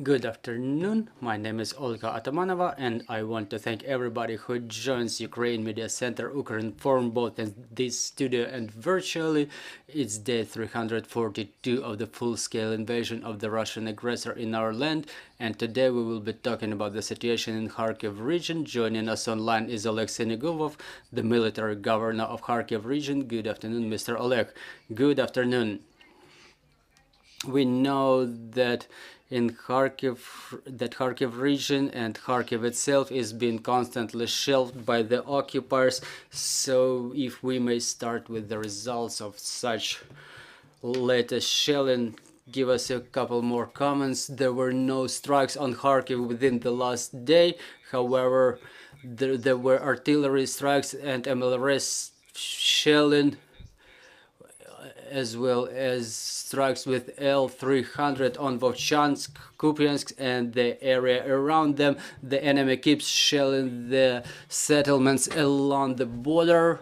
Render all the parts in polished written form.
Good afternoon, my name is Olga Atamanova and I want to thank everybody who joins Ukraine Media Center Ukrinform both in this studio and virtually. It's day 342 of the full-scale invasion of the Russian aggressor in our land, and today we will be talking about the situation in Kharkiv region. Joining us online is Oleg Synegubov, the military governor of Kharkiv region. Good afternoon, Mr. Oleg. Good afternoon. We know that in Kharkiv region and Kharkiv itself is being constantly shelled by the occupiers. So if we may start with the results of such latest shelling, give us a couple more comments. There were no strikes on Kharkiv within the last day. However, there were artillery strikes and MLRS shelling, as well as strikes with L-300 on Vovchansk, Kupiansk and the area around them. The enemy keeps shelling the settlements along the border,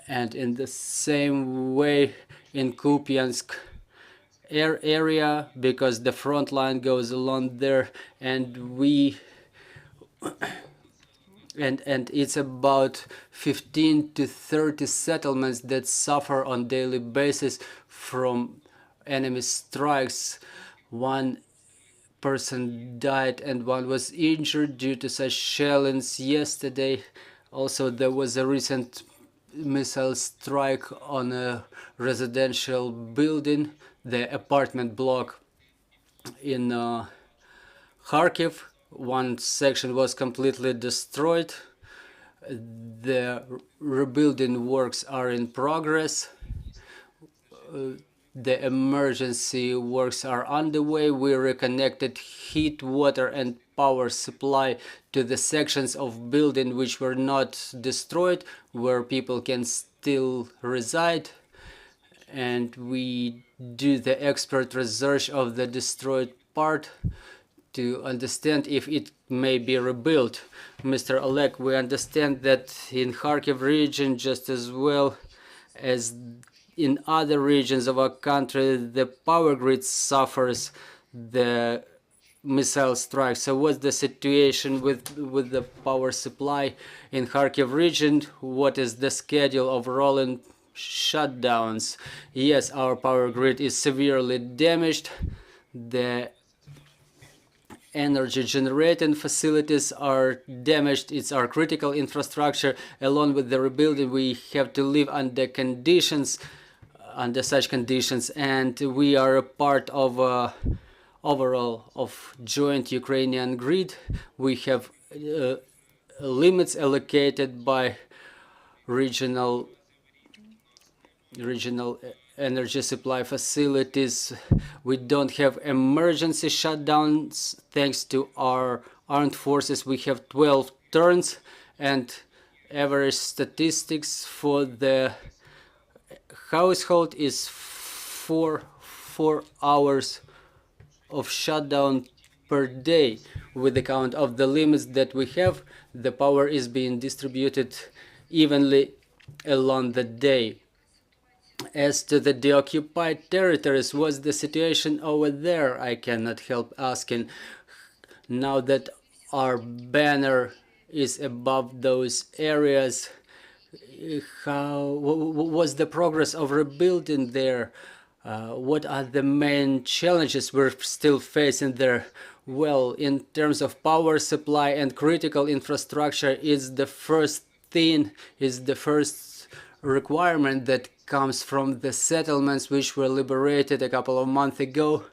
and in the same way in Kupiansk area, because the front line goes along there, and and it's about 15 to 30 settlements that suffer on daily basis from enemy strikes. One person died and one was injured due to such shellings yesterday. Also, there was a recent missile strike on a residential building, the apartment block in Kharkiv. One section was completely destroyed. The rebuilding works are in progress. The emergency works are underway. We reconnected heat, water and power supply to the sections of building which were not destroyed, where people can still reside. And we do the expert research of the destroyed part to understand if it may be rebuilt. Mr. Oleg, we understand that in Kharkiv region, just as well as in other regions of our country, the power grid suffers the missile strikes. So what's the situation with the power supply in Kharkiv region? What is the schedule of rolling shutdowns? Yes, our power grid is severely damaged. The energy generating facilities are damaged. It's our critical infrastructure. Along with the rebuilding, we have to live under such conditions, and we are a part of overall of joint Ukrainian grid. We have limits allocated by regional energy supply facilities. We don't have emergency shutdowns thanks to our armed forces. We have 12 turns, and average statistics for the household is four hours of shutdown per day. With the count of the limits that we have, the power is being distributed evenly along the day. As to the deoccupied territories, what's the situation over there? I cannot help asking. Now that our banner is above those areas, what's the progress of rebuilding there? What are the main challenges we're still facing there? Well, in terms of power supply and critical infrastructure, is the first thing, is the first requirement that comes from the settlements which were liberated a couple of months ago.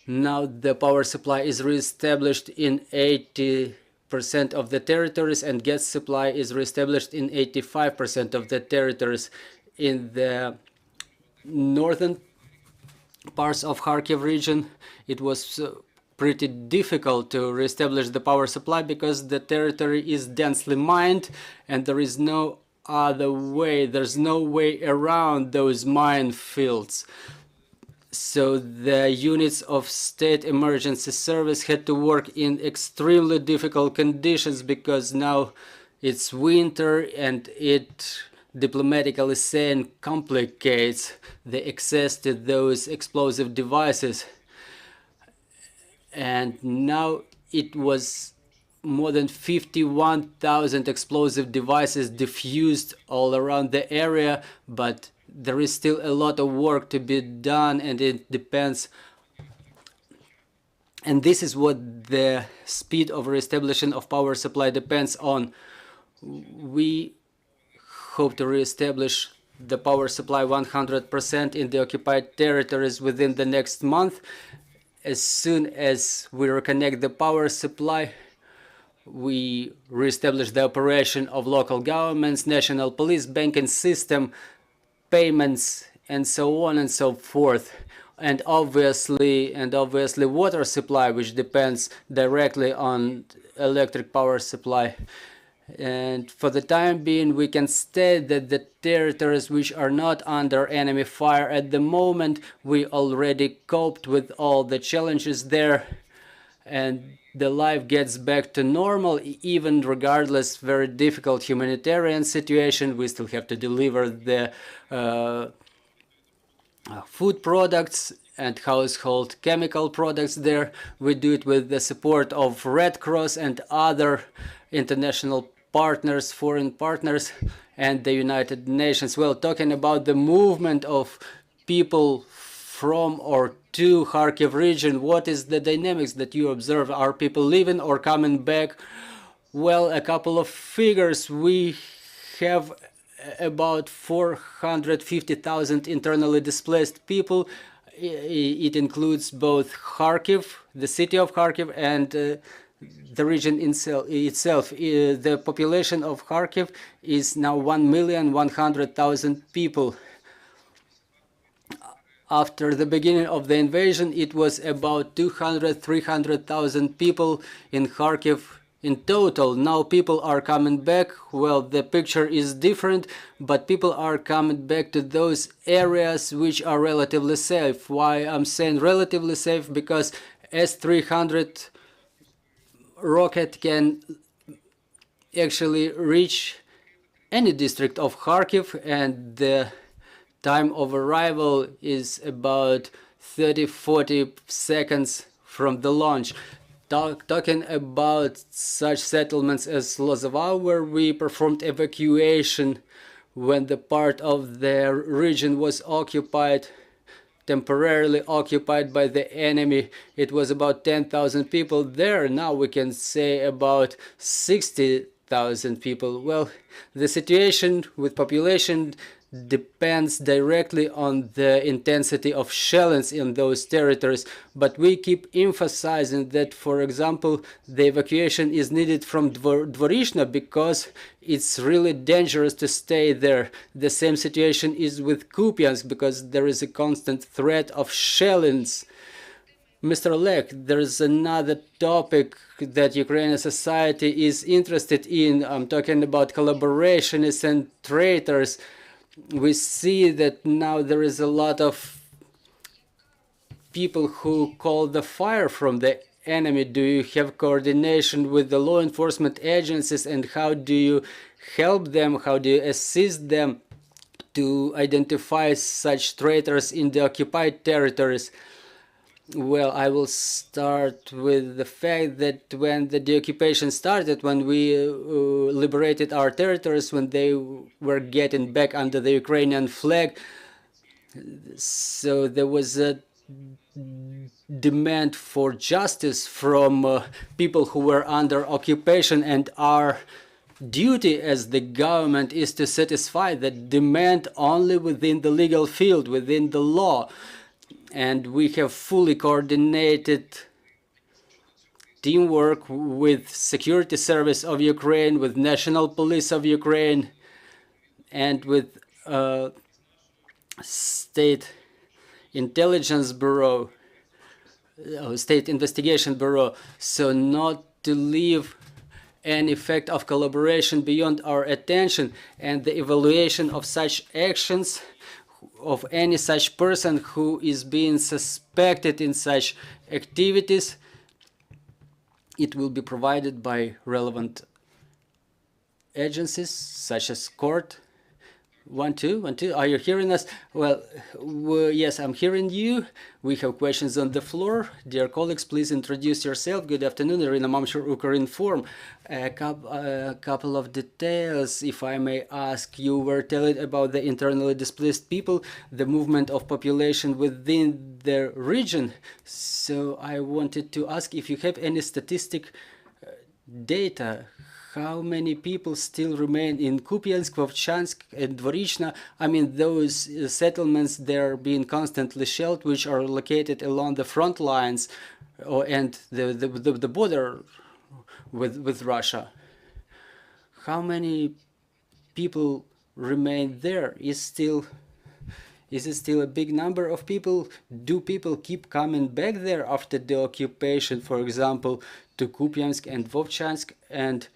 Now the power supply is reestablished in 80% of the territories, and gas supply is reestablished in 85% of the territories. In the northern parts of Kharkiv region, it was pretty difficult to reestablish the power supply because the territory is densely mined and there is no other way. There's no way around those minefields. So the units of state emergency service had to work in extremely difficult conditions because now it's winter and it, diplomatically saying, complicates the access to those explosive devices. and now it was more than 51,000 explosive devices diffused all around the area, but there is still a lot of work to be done, and it depends. And this is what the speed of reestablishment of power supply depends on. We hope to reestablish the power supply 100% in the occupied territories within the next month. As soon as we reconnect the power supply, we reestablish the operation of local governments, national police, banking system, payments, and so on and so forth. And obviously water supply, which depends directly on electric power supply. And for the time being, we can state that the territories which are not under enemy fire at the moment, we already coped with all the challenges there, and the life gets back to normal, even regardless very difficult humanitarian situation. We still have to deliver the food products and household chemical products there. We do it with the support of Red Cross and other international partners, foreign partners, and the United Nations. Well, talking about the movement of people from or to Kharkiv region, what is the dynamics that you observe? Are people leaving or coming back? Well, a couple of figures. We have about 450,000 internally displaced people. It includes both Kharkiv, the city of Kharkiv, and the region itself. The population of Kharkiv is now 1,100,000 people. After the beginning of the invasion, it was about 300,000 people in Kharkiv in total. Now people are coming back. Well, the picture is different, but people are coming back to those areas which are relatively safe. Why I'm saying relatively safe? Because S-300 rocket can actually reach any district of Kharkiv, and the time of arrival is about 30-40 seconds from the launch. Talking about such settlements as Lozova, where we performed evacuation when the part of the region was occupied, temporarily occupied by the enemy. It was about 10,000 people there. Now we can say about 60,000 people. Well, the situation with population depends directly on the intensity of shellings in those territories, but we keep emphasizing that, for example, the evacuation is needed from Dvorishna because it's really dangerous to stay there. The same situation is with Kupiansk because there is a constant threat of shellings. Mr. Oleg, there is another topic that Ukrainian society is interested in. I'm talking about collaborationists and traitors. We see that now there is a lot of people who call the fire from the enemy. Do you have coordination with the law enforcement agencies, and how do you help them? How do you assist them to identify such traitors in the occupied territories? Well, I will start with the fact that when the deoccupation started, when we liberated our territories, when they were getting back under the Ukrainian flag, so there was a demand for justice from people who were under occupation, and our duty as the government is to satisfy that demand only within the legal field, within the law. And we have fully coordinated teamwork with Security Service of Ukraine, with National Police of Ukraine, and with State Intelligence Bureau, State Investigation Bureau, so not to leave an effect of collaboration beyond our attention, and the evaluation of such actions of any such person who is being suspected in such activities, it will be provided by relevant agencies such as court. 1, 2, 1, 2. Are you hearing us? Well, yes, I'm hearing you. We have questions on the floor. Dear colleagues, please introduce yourself. Good afternoon, Irina Mamshur, Ukrinform. A couple of details, if I may ask. You were telling about the internally displaced people, the movement of population within the region. So I wanted to ask if you have any statistic data. How many people still remain in Kupiansk, Vovchansk, and Dvorichna? I mean, those settlements, they're being constantly shelled, which are located along the front lines and the border with Russia. How many people remain there? Is it still a big number of people? Do people keep coming back there after the occupation, for example, to Kupiansk and Vovchansk? And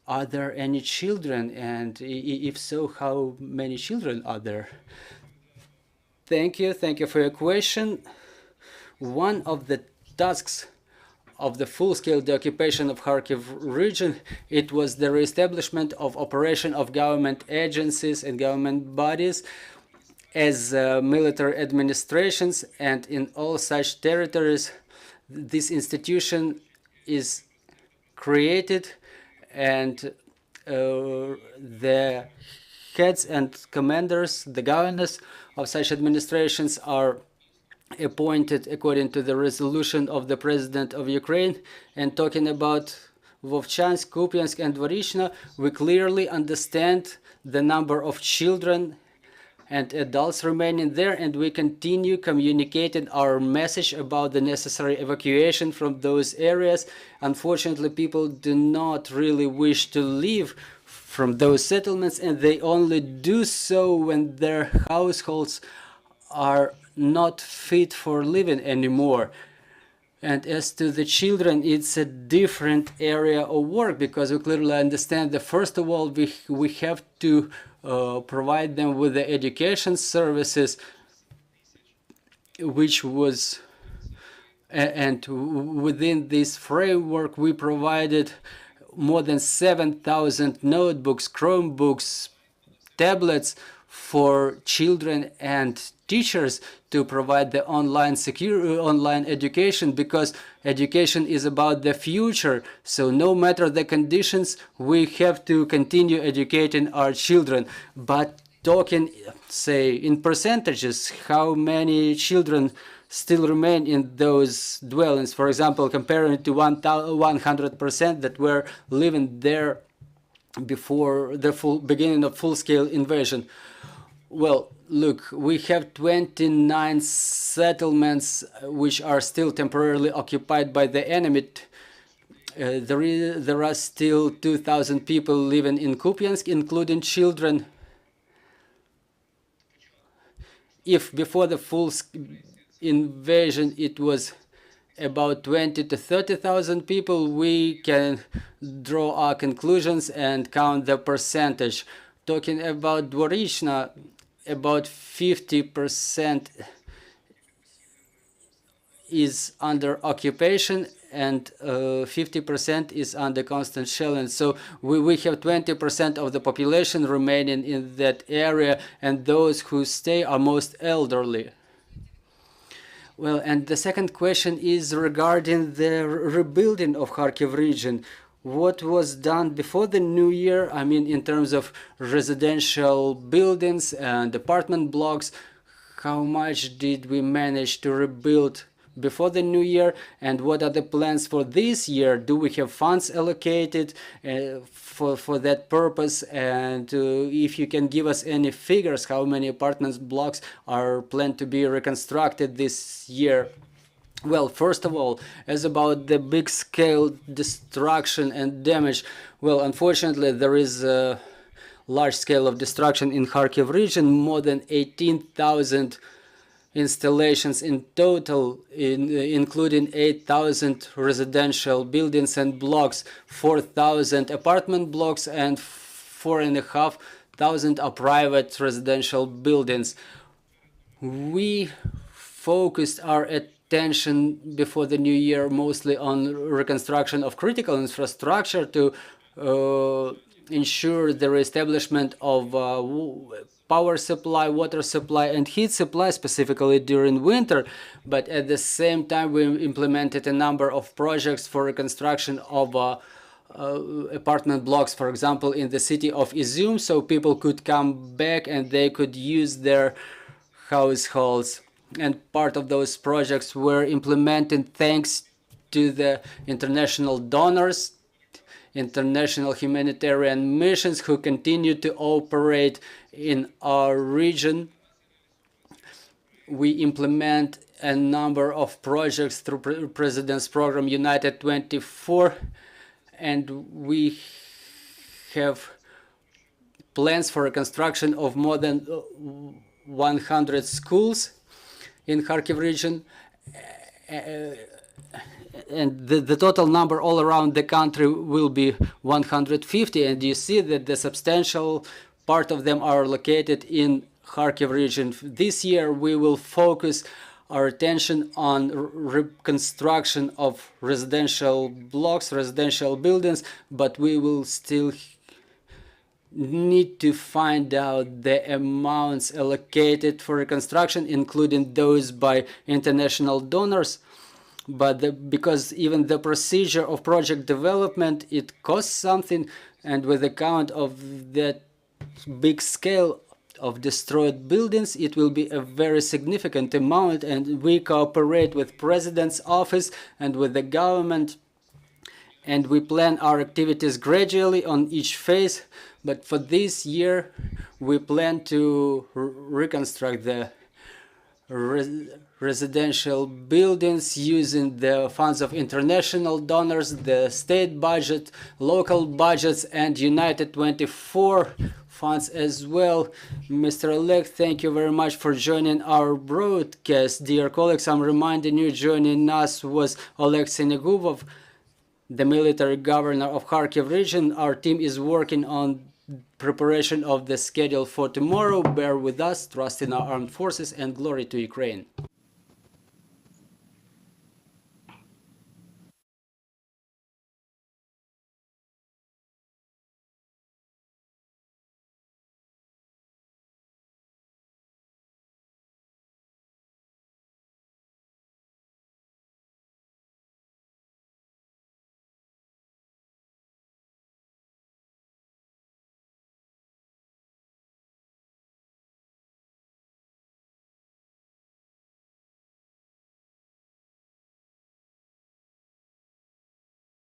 are there any children? And if so, how many children are there? Thank you for your question. One of the tasks of the full-scale deoccupation of Kharkiv region, it was the reestablishment of operation of government agencies and government bodies as military administrations, and in all such territories, this institution is created, and the heads and commanders, the governors of such administrations are appointed according to the resolution of the President of Ukraine. And talking about Vovchansk, Kupiansk, and Dvorichna, we clearly understand the number of children and adults remaining there, and we continue communicating our message about the necessary evacuation from those areas. Unfortunately, people do not really wish to leave from those settlements, and they only do so when their households are not fit for living anymore. And as to the children, it's a different area of work, because we clearly understand that first of all we have to provide them with the education services, which was, and within this framework we provided more than 7,000 notebooks, Chromebooks, tablets for children and teachers to provide the online education, because education is about the future. So no matter the conditions, we have to continue educating our children. But talking, say, in percentages, how many children still remain in those dwellings, for example, comparing to 100% that were living there before the beginning of full-scale invasion. Well, look, we have 29 settlements which are still temporarily occupied by the enemy. There are still 2,000 people living in Kupiansk, including children. If before the full invasion it was about 20 to 30,000 people, we can draw our conclusions and count the percentage. Talking about Dvorichna, about 50% is under occupation and 50% is under constant shelling. So we have 20% of the population remaining in that area, and those who stay are most elderly. Well, and the second question is regarding the rebuilding of Kharkiv region. What was done before the new year, I mean, in terms of residential buildings and apartment blocks, how much did we manage to rebuild before the new year, and what are the plans for this year? Do we have funds allocated for that purpose? And if you can give us any figures, how many apartment blocks are planned to be reconstructed this year? Well, first of all, as about the big-scale destruction and damage, well, unfortunately, there is a large scale of destruction in Kharkiv region, more than 18,000 installations in total, including 8,000 residential buildings and blocks, 4,000 apartment blocks, and 4,500 are private residential buildings. We focused our attention before the new year mostly on reconstruction of critical infrastructure to ensure the reestablishment of power supply, water supply, and heat supply, specifically during winter. But at the same time, we implemented a number of projects for reconstruction of apartment blocks, for example, in the city of Izum, so people could come back and they could use their households. And part of those projects were implemented thanks to the international donors, international humanitarian missions who continue to operate in our region. We implement a number of projects through President's program United 24, and we have plans for a construction of more than 100 schools in Kharkiv region, and the total number all around the country will be 150, and you see that the substantial part of them are located in Kharkiv region. This year we will focus our attention on reconstruction of residential blocks, residential buildings, but we will still need to find out the amounts allocated for reconstruction, including those by international donors. But because even the procedure of project development, it costs something, and with the count of that big scale of destroyed buildings, it will be a very significant amount, and we cooperate with President's office and with the government, and we plan our activities gradually on each phase. But for this year we plan to reconstruct the residential buildings using the funds of international donors, the state budget, local budgets, and United 24 funds as well. Mr. Oleg, thank you very much for joining our broadcast. Dear colleagues, I'm reminding you, joining us was Oleg Synegubov, the military governor of Kharkiv region. Our team is working on preparation of the schedule for tomorrow. Bear with us, trust in our armed forces, and glory to Ukraine.